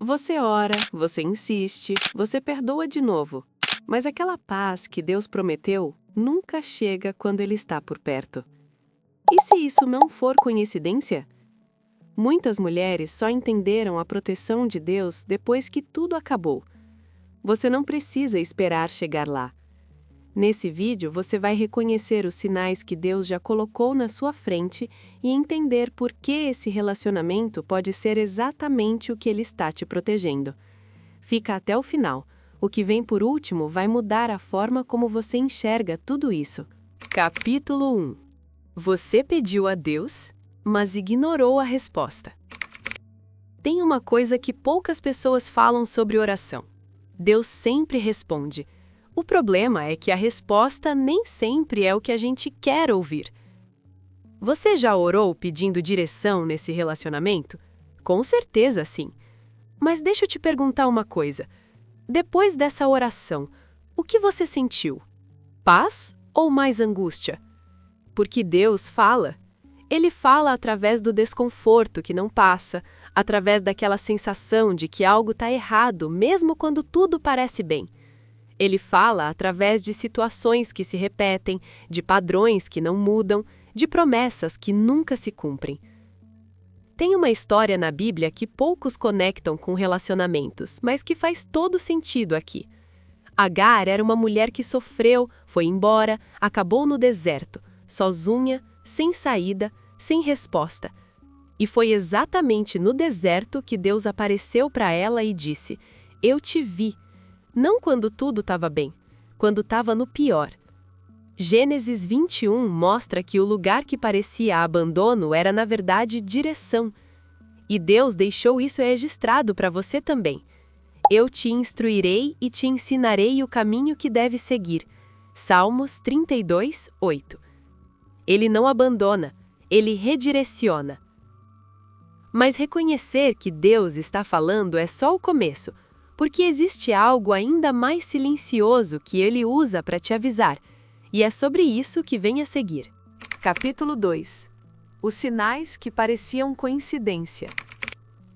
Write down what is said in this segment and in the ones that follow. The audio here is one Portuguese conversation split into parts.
Você ora, você insiste, você perdoa de novo. Mas aquela paz que Deus prometeu nunca chega quando Ele está por perto. E se isso não for coincidência? Muitas mulheres só entenderam a proteção de Deus depois que tudo acabou. Você não precisa esperar chegar lá. Nesse vídeo, você vai reconhecer os sinais que Deus já colocou na sua frente e entender por que esse relacionamento pode ser exatamente o que Ele está te protegendo. Fica até o final. O que vem por último vai mudar a forma como você enxerga tudo isso. Capítulo 1. Você pediu a Deus, mas ignorou a resposta. Tem uma coisa que poucas pessoas falam sobre oração. Deus sempre responde. O problema é que a resposta nem sempre é o que a gente quer ouvir. Você já orou pedindo direção nesse relacionamento? Com certeza sim. Mas deixa eu te perguntar uma coisa. Depois dessa oração, o que você sentiu? Paz ou mais angústia? Porque Deus fala. Ele fala através do desconforto que não passa, através daquela sensação de que algo está errado, mesmo quando tudo parece bem. Ele fala através de situações que se repetem, de padrões que não mudam, de promessas que nunca se cumprem. Tem uma história na Bíblia que poucos conectam com relacionamentos, mas que faz todo sentido aqui. Agar era uma mulher que sofreu, foi embora, acabou no deserto, sozinha, sem saída, sem resposta. E foi exatamente no deserto que Deus apareceu para ela e disse: "Eu te vi." Não quando tudo estava bem, quando estava no pior. Gênesis 21 mostra que o lugar que parecia abandono era, na verdade, direção. E Deus deixou isso registrado para você também. Eu te instruirei e te ensinarei o caminho que deve seguir. Salmos 32, 8. Ele não abandona, ele redireciona. Mas reconhecer que Deus está falando é só o começo, porque existe algo ainda mais silencioso que ele usa para te avisar, e é sobre isso que vem a seguir. Capítulo 2. Os sinais que pareciam coincidência.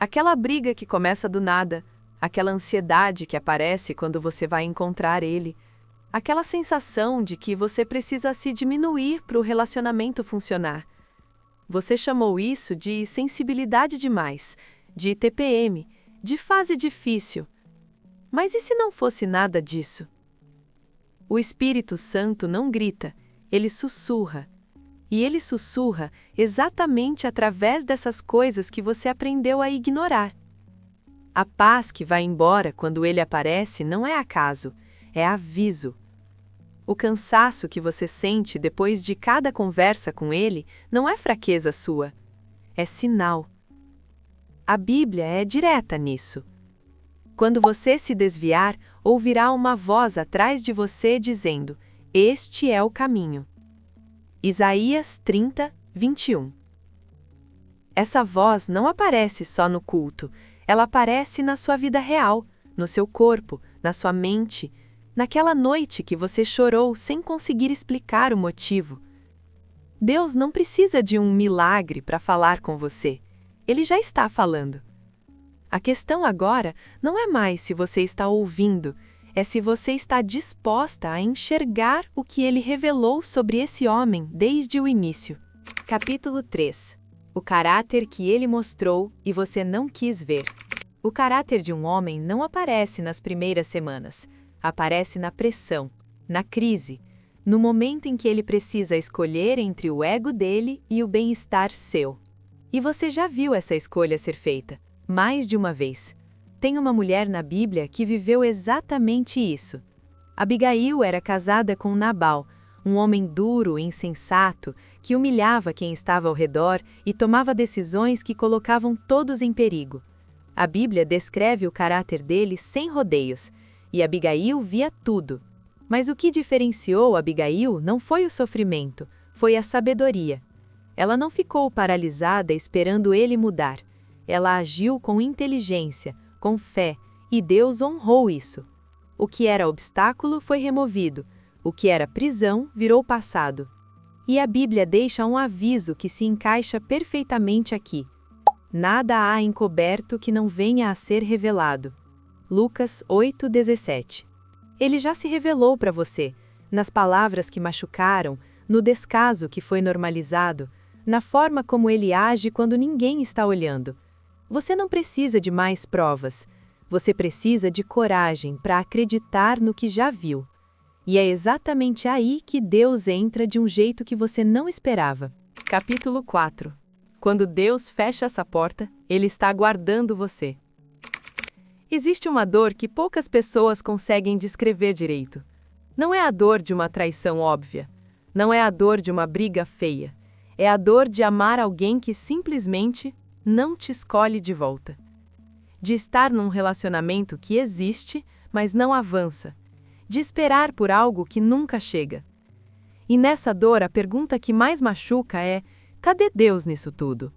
Aquela briga que começa do nada, aquela ansiedade que aparece quando você vai encontrar ele, aquela sensação de que você precisa se diminuir para o relacionamento funcionar. Você chamou isso de sensibilidade demais, de TPM, de fase difícil. Mas e se não fosse nada disso? O Espírito Santo não grita, ele sussurra. E ele sussurra exatamente através dessas coisas que você aprendeu a ignorar. A paz que vai embora quando ele aparece não é acaso, é aviso. O cansaço que você sente depois de cada conversa com ele não é fraqueza sua, é sinal. A Bíblia é direta nisso. Quando você se desviar, ouvirá uma voz atrás de você dizendo: "Este é o caminho." Isaías 30, 21. Essa voz não aparece só no culto, ela aparece na sua vida real, no seu corpo, na sua mente, naquela noite que você chorou sem conseguir explicar o motivo. Deus não precisa de um milagre para falar com você, ele já está falando. A questão agora não é mais se você está ouvindo, é se você está disposta a enxergar o que ele revelou sobre esse homem desde o início. Capítulo 3. O caráter que ele mostrou e você não quis ver. O caráter de um homem não aparece nas primeiras semanas, aparece na pressão, na crise, no momento em que ele precisa escolher entre o ego dele e o bem-estar seu. E você já viu essa escolha ser feita. Mais de uma vez. Tem uma mulher na Bíblia que viveu exatamente isso. Abigail era casada com Nabal, um homem duro e insensato que humilhava quem estava ao redor e tomava decisões que colocavam todos em perigo. A Bíblia descreve o caráter dele sem rodeios, e Abigail via tudo. Mas o que diferenciou Abigail não foi o sofrimento, foi a sabedoria. Ela não ficou paralisada esperando ele mudar. Ela agiu com inteligência, com fé, e Deus honrou isso. O que era obstáculo foi removido, o que era prisão virou passado. E a Bíblia deixa um aviso que se encaixa perfeitamente aqui. Nada há encoberto que não venha a ser revelado. Lucas 8:17. Ele já se revelou para você, nas palavras que machucaram, no descaso que foi normalizado, na forma como ele age quando ninguém está olhando. Você não precisa de mais provas. Você precisa de coragem para acreditar no que já viu. E é exatamente aí que Deus entra de um jeito que você não esperava. Capítulo 4. Quando Deus fecha essa porta, Ele está aguardando você. Existe uma dor que poucas pessoas conseguem descrever direito. Não é a dor de uma traição óbvia. Não é a dor de uma briga feia. É a dor de amar alguém que simplesmente não te escolhe de volta. De estar num relacionamento que existe, mas não avança. De esperar por algo que nunca chega. E nessa dor, a pergunta que mais machuca é: cadê Deus nisso tudo?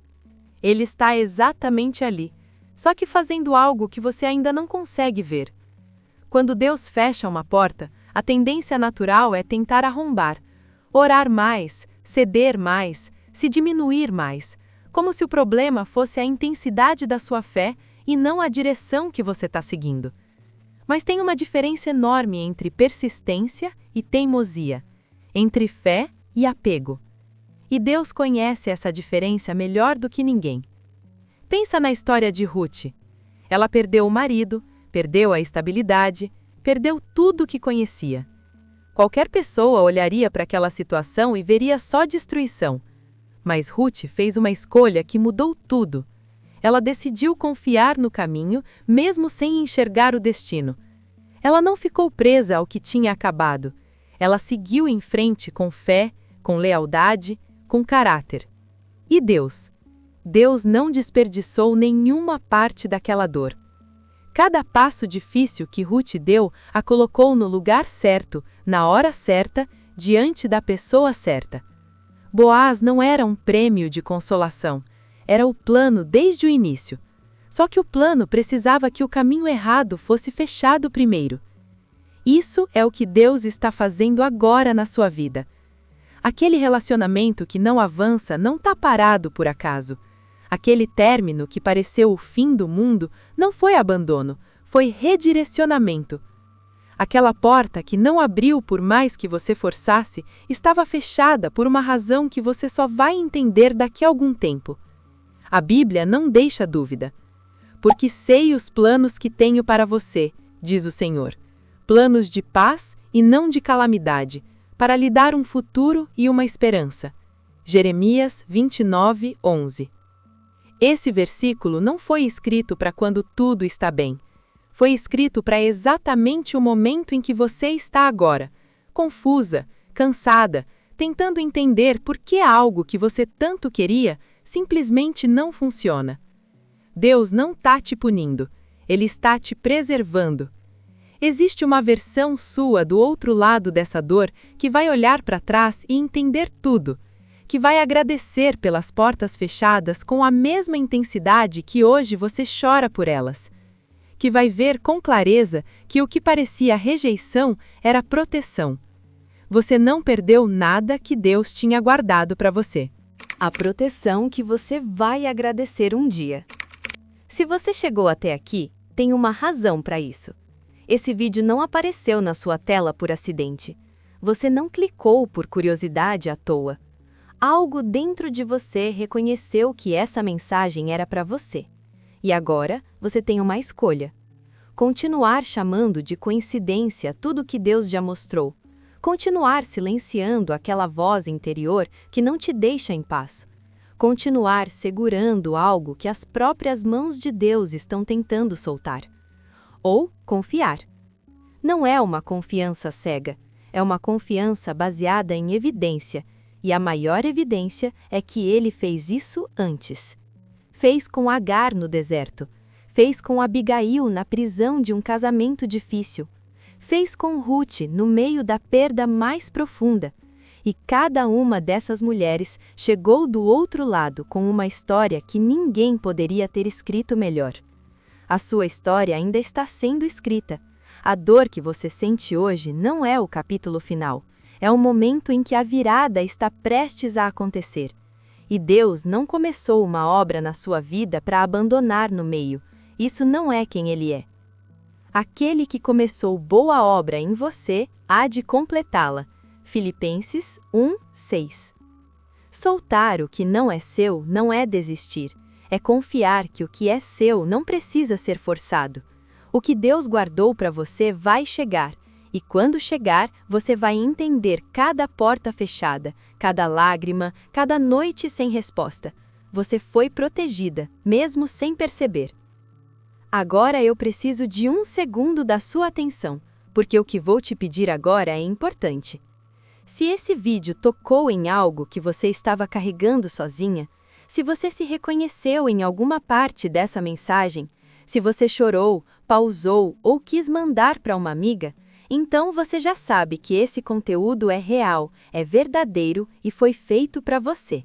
Ele está exatamente ali, só que fazendo algo que você ainda não consegue ver. Quando Deus fecha uma porta, a tendência natural é tentar arrombar, orar mais, ceder mais, se diminuir mais, como se o problema fosse a intensidade da sua fé e não a direção que você está seguindo. Mas tem uma diferença enorme entre persistência e teimosia, entre fé e apego. E Deus conhece essa diferença melhor do que ninguém. Pensa na história de Ruth. Ela perdeu o marido, perdeu a estabilidade, perdeu tudo o que conhecia. Qualquer pessoa olharia para aquela situação e veria só destruição. Mas Ruth fez uma escolha que mudou tudo. Ela decidiu confiar no caminho, mesmo sem enxergar o destino. Ela não ficou presa ao que tinha acabado. Ela seguiu em frente com fé, com lealdade, com caráter. E Deus? Deus não desperdiçou nenhuma parte daquela dor. Cada passo difícil que Ruth deu a colocou no lugar certo, na hora certa, diante da pessoa certa. Boaz não era um prêmio de consolação, era o plano desde o início. Só que o plano precisava que o caminho errado fosse fechado primeiro. Isso é o que Deus está fazendo agora na sua vida. Aquele relacionamento que não avança não está parado por acaso. Aquele término que pareceu o fim do mundo não foi abandono, foi redirecionamento. Aquela porta que não abriu por mais que você forçasse, estava fechada por uma razão que você só vai entender daqui a algum tempo. A Bíblia não deixa dúvida. Porque sei os planos que tenho para você, diz o Senhor. Planos de paz e não de calamidade, para lhe dar um futuro e uma esperança. Jeremias 29:11. Esse versículo não foi escrito para quando tudo está bem. Foi escrito para exatamente o momento em que você está agora, confusa, cansada, tentando entender por que algo que você tanto queria simplesmente não funciona. Deus não está te punindo, Ele está te preservando. Existe uma versão sua do outro lado dessa dor que vai olhar para trás e entender tudo, que vai agradecer pelas portas fechadas com a mesma intensidade que hoje você chora por elas, que vai ver com clareza que o que parecia rejeição era proteção. Você não perdeu nada que Deus tinha guardado para você. A proteção que você vai agradecer um dia. Se você chegou até aqui, tem uma razão para isso. Esse vídeo não apareceu na sua tela por acidente. Você não clicou por curiosidade à toa. Algo dentro de você reconheceu que essa mensagem era para você. E agora, você tem uma escolha. Continuar chamando de coincidência tudo que Deus já mostrou. Continuar silenciando aquela voz interior que não te deixa em paz. Continuar segurando algo que as próprias mãos de Deus estão tentando soltar. Ou confiar. Não é uma confiança cega, é uma confiança baseada em evidência, e a maior evidência é que ele fez isso antes. Fez com Agar no deserto, fez com Abigail na prisão de um casamento difícil, fez com Ruth no meio da perda mais profunda, e cada uma dessas mulheres chegou do outro lado com uma história que ninguém poderia ter escrito melhor. A sua história ainda está sendo escrita. A dor que você sente hoje não é o capítulo final. É o momento em que a virada está prestes a acontecer. E Deus não começou uma obra na sua vida para abandonar no meio. Isso não é quem Ele é. Aquele que começou boa obra em você há de completá-la. Filipenses 1:6. Soltar o que não é seu não é desistir. É confiar que o que é seu não precisa ser forçado. O que Deus guardou para você vai chegar. E quando chegar, você vai entender cada porta fechada, cada lágrima, cada noite sem resposta. Você foi protegida, mesmo sem perceber. Agora eu preciso de 1 segundo da sua atenção, porque o que vou te pedir agora é importante. Se esse vídeo tocou em algo que você estava carregando sozinha, se você se reconheceu em alguma parte dessa mensagem, se você chorou, pausou ou quis mandar para uma amiga, então você já sabe que esse conteúdo é real, é verdadeiro e foi feito para você.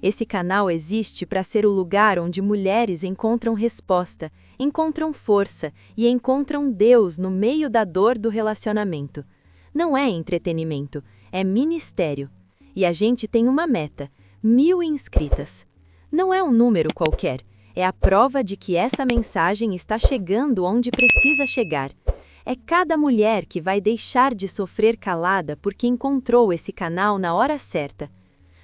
Esse canal existe para ser o lugar onde mulheres encontram resposta, encontram força e encontram Deus no meio da dor do relacionamento. Não é entretenimento, é ministério. E a gente tem uma meta: 1000 inscritas. Não é um número qualquer, é a prova de que essa mensagem está chegando onde precisa chegar. É cada mulher que vai deixar de sofrer calada porque encontrou esse canal na hora certa.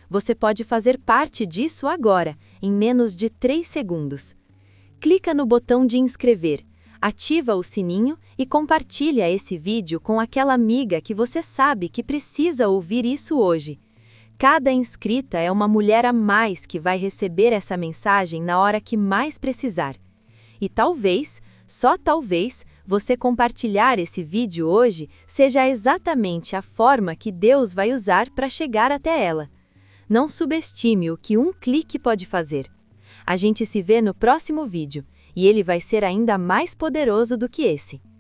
Você pode fazer parte disso agora, em menos de 3 segundos. Clica no botão de inscrever, ativa o sininho e compartilha esse vídeo com aquela amiga que você sabe que precisa ouvir isso hoje. Cada inscrita é uma mulher a mais que vai receber essa mensagem na hora que mais precisar. E talvez, só talvez, você compartilhar esse vídeo hoje seja exatamente a forma que Deus vai usar para chegar até ela. Não subestime o que um clique pode fazer. A gente se vê no próximo vídeo, e ele vai ser ainda mais poderoso do que esse.